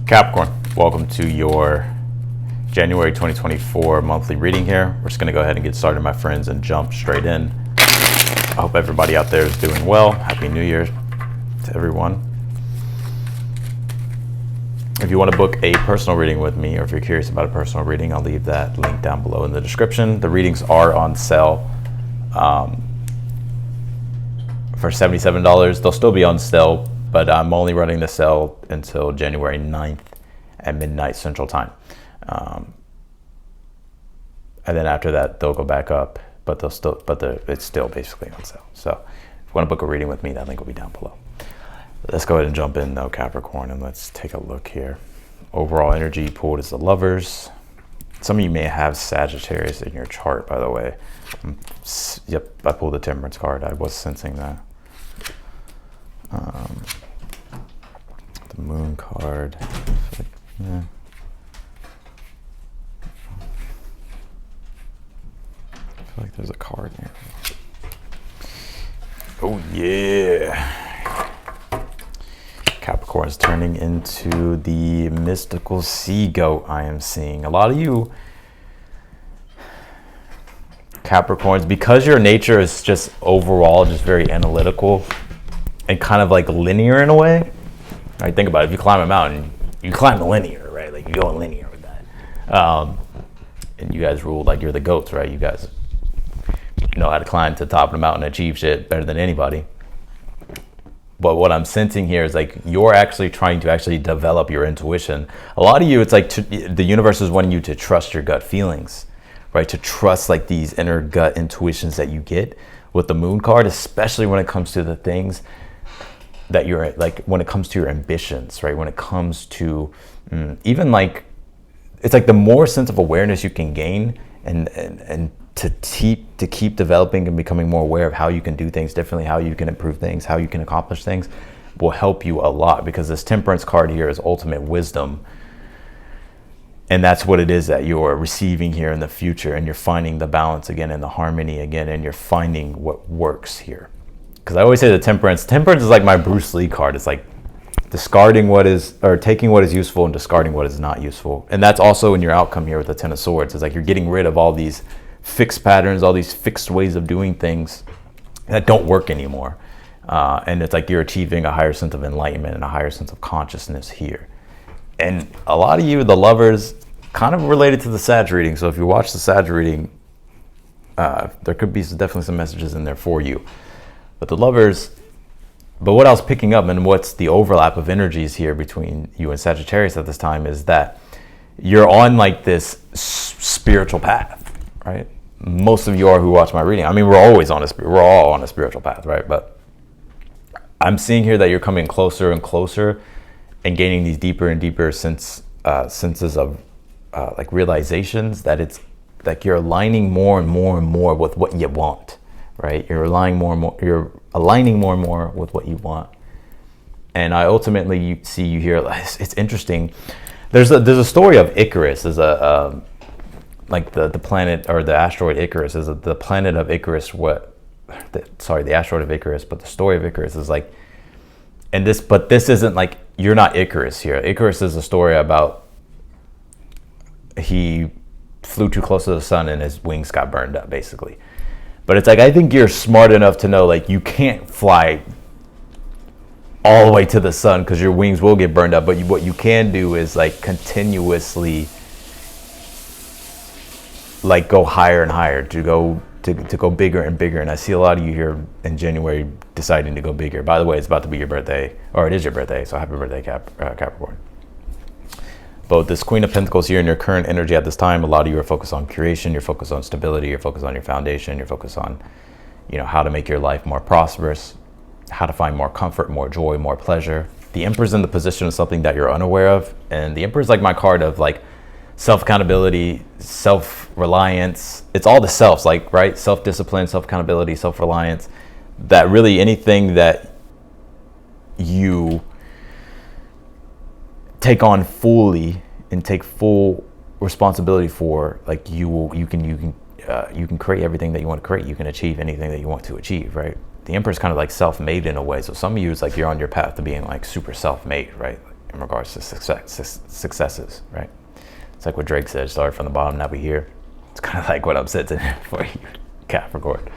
Capricorn, welcome to your January 2024 monthly reading here. We're just going to go ahead and get started, my friends, and jump straight in. I hope everybody out there is doing well. Happy New Year to everyone. If you want to book a personal reading with me, or if you're curious about a personal reading, I'll leave that link down below in the description. The readings are on sale for $77. They'll still be on sale, but I'm only running the sale until January 9th at midnight Central Time. And then after that, they'll go back up, but it's still basically on sale. So if you want to book a reading with me, that link will be down below. Let's go ahead and jump in though, Capricorn, and let's take a look here. Overall energy pulled is the Lovers. Some of you may have Sagittarius in your chart, by the way. Yep, I pulled the Temperance card. I was sensing that. The Moon card. Yeah. I feel like there's a card here. Oh yeah. Capricorn is turning into the mystical sea goat I am seeing. A lot of you Capricorns, because your nature is just overall just very analytical and kind of like linear in a way. Right? Think about it. If you climb a mountain, you climb the linear, right? Like you go linear with that. And you guys rule like you're the goats, right? You guys know how to climb to the top of the mountain and achieve shit better than anybody. But what I'm sensing here is like you're actually trying to actually develop your intuition. A lot of you, it's like the universe is wanting you to trust your gut feelings, right? To trust like these inner gut intuitions that you get with the Moon card, especially when it comes to the things that you're like, when it comes to your ambitions, right? When it comes to even like, it's like the more sense of awareness you can gain and to keep developing and becoming more aware of how you can do things differently, how you can improve things, how you can accomplish things, will help you a lot, because this Temperance card here is ultimate wisdom. And that's what it is that you're receiving here in the future, and you're finding the balance again and the harmony again, and you're finding what works here. Because I always say the Temperance is like my Bruce Lee card. It's like discarding what is, or taking what is useful and discarding what is not useful. And that's also in your outcome here with the Ten of Swords. It's like you're getting rid of all these fixed patterns, all these fixed ways of doing things that don't work anymore. And it's like you're achieving a higher sense of enlightenment and a higher sense of consciousness here. And a lot of you, the Lovers, kind of related to the Sag reading. So if you watch the Sag reading, there could be definitely some messages in there for you. But the Lovers, but what I was picking up and what's the overlap of energies here between you and Sagittarius at this time is that you're on like this spiritual path, right? Most of you are who watch my reading. I mean, we're all on a spiritual path, right? But I'm seeing here that you're coming closer and closer and gaining these deeper and deeper senses of like realizations that it's like you're aligning more and more and more with what you want, right? You're aligning more and more with what you want. And I ultimately see you here. It's interesting. There's a story of Icarus. There's like the planet, or the asteroid Icarus is the planet of Icarus. The asteroid of Icarus, but the story of Icarus is like, but this isn't like, you're not Icarus here. Icarus is a story about he flew too close to the sun and his wings got burned up, basically. But it's like, I think you're smart enough to know like you can't fly all the way to the sun because your wings will get burned up. But what you can do is like continuously like go higher and higher, to go bigger and bigger. And I see a lot of you here in January deciding to go bigger. By the way, it's about to be your birthday, or it is your birthday, so happy birthday, Capricorn. But with this Queen of Pentacles here in your current energy at this time, a lot of you are focused on creation, you're focused on stability, you're focused on your foundation, you're focused on, how to make your life more prosperous, how to find more comfort, more joy, more pleasure. The Emperor's in the position of something that you're unaware of. And the Emperor's like my card of like self-accountability, self-reliance. It's all the selves, like, right? Self-discipline, self-accountability, self-reliance. That really anything that you take on fully and take full responsibility for, like you can create everything that you want to create. You can achieve anything that you want to achieve, right? The Emperor's kind of like self-made in a way. So some of you, it's like you're on your path to being like super self-made, right? in regards to successes, right? It's like what Drake said, started from the bottom, now we here. It's kind of like what I'm sitting here for you, Capricorn.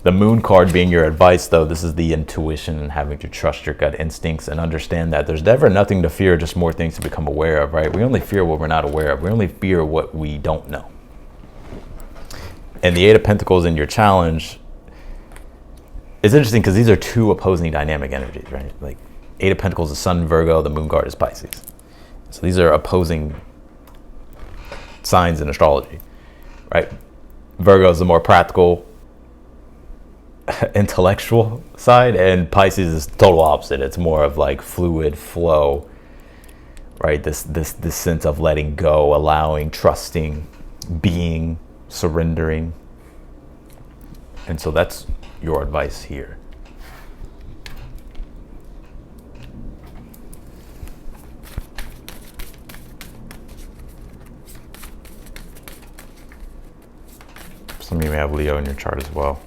The moon card being your advice, though, this is the intuition and having to trust your gut instincts and understand that there's never nothing to fear, just more things to become aware of, right? We only fear what we're not aware of. We only fear what we don't know. And the Eight of Pentacles in your challenge is interesting because these are two opposing dynamic energies, right? Like Eight of Pentacles is Sun, Virgo, the moon card is Pisces. So these are opposing signs in astrology, right? Virgo is the more practical, intellectual side, and Pisces is the total opposite. It's more of like fluid flow, right? This sense of letting go, allowing, trusting, being, surrendering. And so that's your advice here. Some of you may have Leo in your chart as well.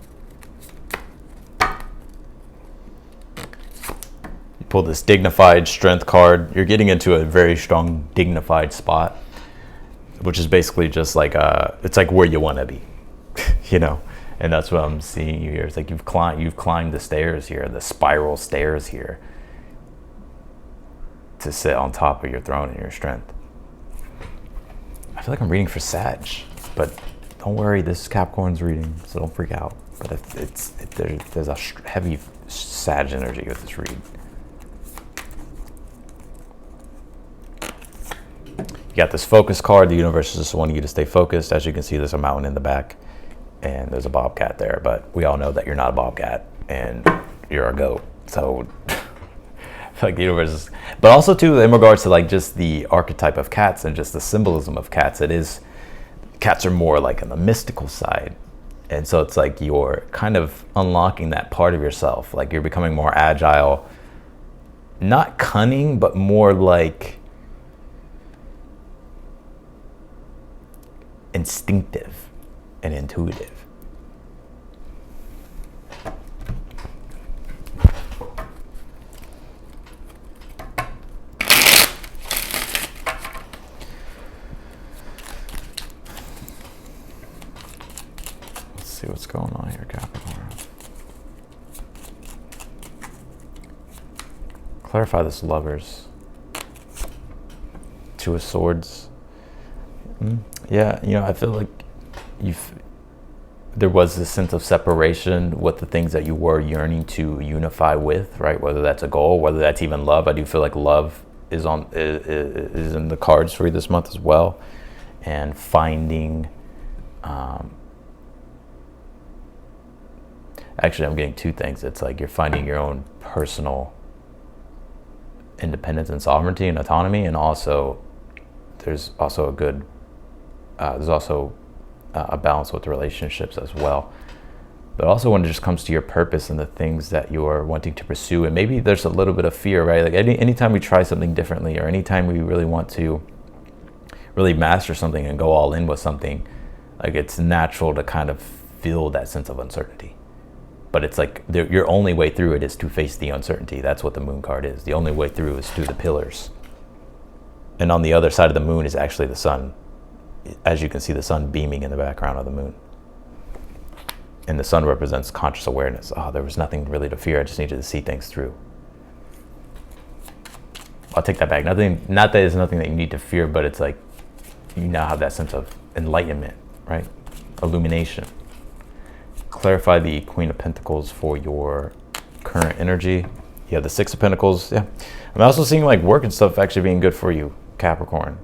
You pull this dignified strength card. You're getting into a very strong dignified spot, which is basically just like it's like where you want to be, you know. And that's what I'm seeing you here. It's like you've climbed the stairs here, the spiral stairs here, to sit on top of your throne in your strength. I feel like I'm reading for Sag, but don't worry, this is Capricorn's reading, so don't freak out. But there's a heavy Sag energy with this read. You got this focus card. The universe is just wanting you to stay focused. As you can see, there's a mountain in the back, and there's a bobcat there. But we all know that you're not a bobcat, and you're a goat. So I feel like the universe is... But also, too, in regards to like just the archetype of cats and just the symbolism of cats, cats are more like on the mystical side. And so it's like you're kind of unlocking that part of yourself. Like you're becoming more agile, not cunning, but more like instinctive and intuitive. See what's going on here, Capricorn. Clarify this Lovers. Two of Swords. Yeah, you know, I feel like there was this sense of separation with the things that you were yearning to unify with, right? Whether that's a goal, whether that's even love. I do feel like love is in the cards for you this month as well, and finding. Actually, I'm getting two things. It's like you're finding your own personal independence and sovereignty and autonomy, and also there's also a balance with the relationships as well. But also when it just comes to your purpose and the things that you're wanting to pursue, and maybe there's a little bit of fear, right? Like anytime we try something differently, or anytime we really want to really master something and go all in with something, like it's natural to kind of feel that sense of uncertainty. But it's like your only way through it is to face the uncertainty. That's what the moon card is. The only way through is through the pillars. And on the other side of the moon is actually the sun. As you can see, the sun beaming in the background of the moon. And the sun represents conscious awareness. Oh, there was nothing really to fear. I just needed to see things through. I'll take that back. Not that there's nothing that you need to fear, but it's like you now have that sense of enlightenment, right? Illumination. Clarify the Queen of Pentacles for your current energy. You have the Six of Pentacles. Yeah, I'm also seeing like work and stuff actually being good for you, Capricorn.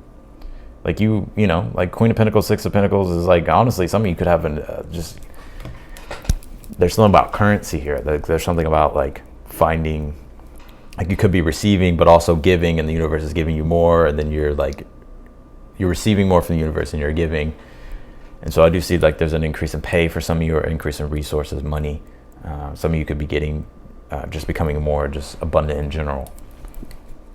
Like you know, like Queen of Pentacles, Six of Pentacles is like, honestly, some of you could have just, there's something about currency here. There's something about like finding, like you could be receiving, but also giving, and the universe is giving you more, and then you're receiving more from the universe and you're giving. And so I do see like there's an increase in pay for some of you, or increase in resources, money. Some of you could be getting, just becoming more just abundant in general.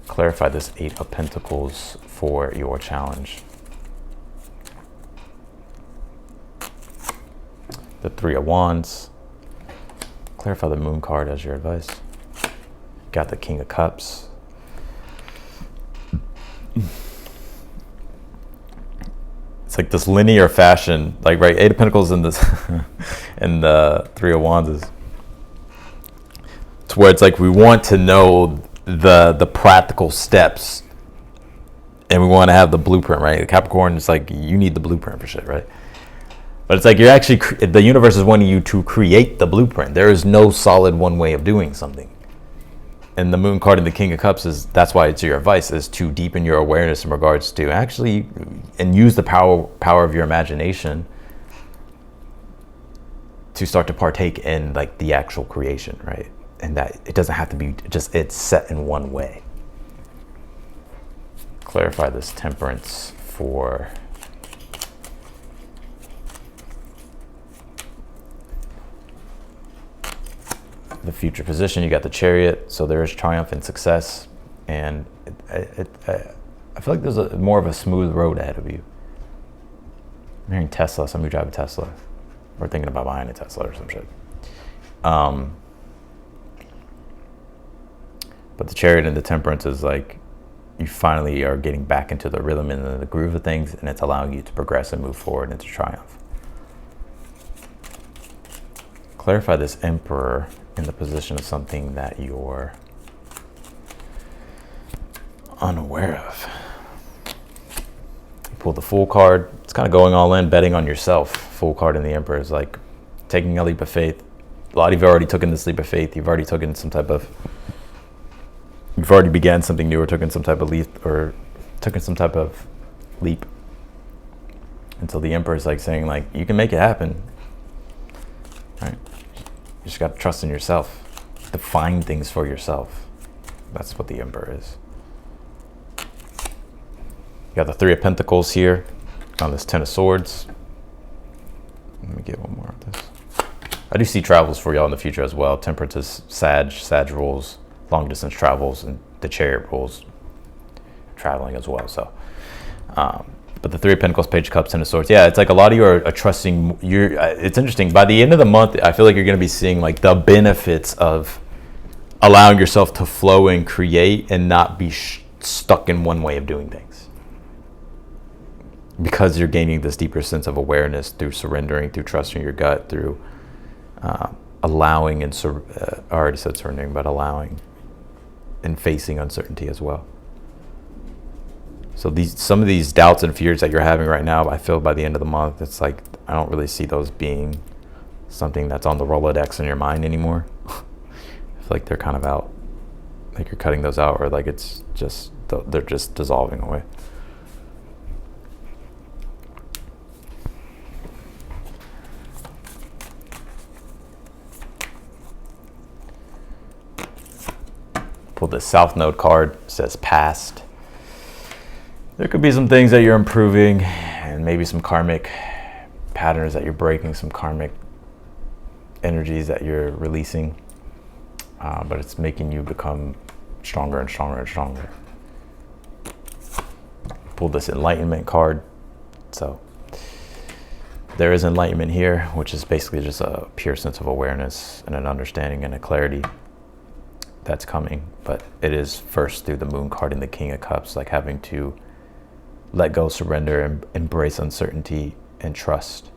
Clarify this Eight of Pentacles for your challenge. The Three of Wands. Clarify the Moon card as your advice. Got the King of Cups. it's like this linear fashion, like, right, Eight of Pentacles in this and the Three of Wands is, it's where it's like we want to know the practical steps, and we want to have the blueprint, right? Capricorn is like, you need the blueprint for shit, right? But it's like you're actually, the universe is wanting you to create the blueprint. There is no solid one way of doing something. And the Moon card in the King of Cups is, that's why it's your advice, is to deepen your awareness in regards to actually, and use the power of your imagination to start to partake in like the actual creation, right? And that it doesn't have to be just, it's set in one way. Clarify this Temperance for the future position. You got the Chariot, so there is triumph and success, and I feel like there's more of a smooth road ahead of you. I'm hearing Tesla. Some of you drive a Tesla, or thinking about buying a Tesla or some shit. But the Chariot and the Temperance is like, you finally are getting back into the rhythm and the groove of things, and it's allowing you to progress and move forward into triumph. Clarify this Emperor in the position of something that you're unaware of. You pull the Fool card. It's kind of going all in, betting on yourself. Fool card in the Emperor is like taking a leap of faith. A lot of you have already taken this leap of faith. You've already taken some type of, you've already began something new, or taken some type of leap, or taken some type of leap. And so the Emperor is like saying, like, you can make it happen. Right? You just got to trust in yourself. Define things for yourself. That's what the Emperor is. You got the Three of Pentacles here on this Ten of Swords. Let me get one more of this. I do see travels for y'all in the future as well. Temperance is Sag rules long distance travels, and the Chariot rules traveling as well. So, but the Three of Pentacles, Page of Cups, Ten of Swords. Yeah, it's like a lot of you are trusting. It's interesting. By the end of the month, I feel like you're going to be seeing like the benefits of allowing yourself to flow and create, and not be stuck in one way of doing things. Because you're gaining this deeper sense of awareness through surrendering, through trusting your gut, through allowing and I already said surrendering, but allowing and facing uncertainty as well. So some of these doubts and fears that you're having right now, I feel by the end of the month, it's like, I don't really see those being something that's on the Rolodex in your mind anymore. I feel like they're kind of out, like you're cutting those out, or like it's just, they're just dissolving away. Pull the South Node card, it says past. There could be some things that you're improving, and maybe some karmic patterns that you're breaking, some karmic energies that you're releasing, but it's making you become stronger and stronger and stronger. Pull this Enlightenment card. So there is enlightenment here, which is basically just a pure sense of awareness and an understanding and a clarity that's coming. But it is first through the Moon card and the King of Cups, like having to let go, surrender, and embrace uncertainty and trust.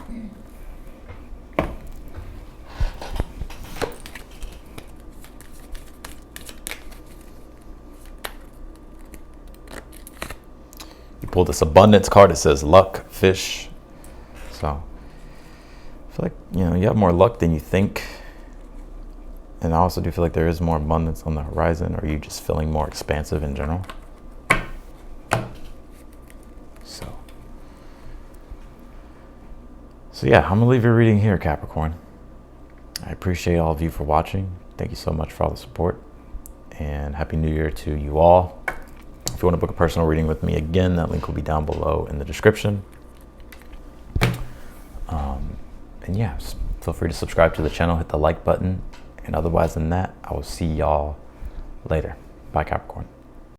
You pull this Abundance card. It says luck, fish. So I feel like, you have more luck than you think. And I also do feel like there is more abundance on the horizon. Or are you just feeling more expansive in general? So yeah, I'm gonna leave your reading here, Capricorn. I appreciate all of you for watching. Thank you so much for all the support, and Happy New Year to you all. If you want to book a personal reading with me, again, that link will be down below in the description. And yeah, feel free to subscribe to the channel, hit the like button, and otherwise than that, I will see y'all later. Bye, Capricorn.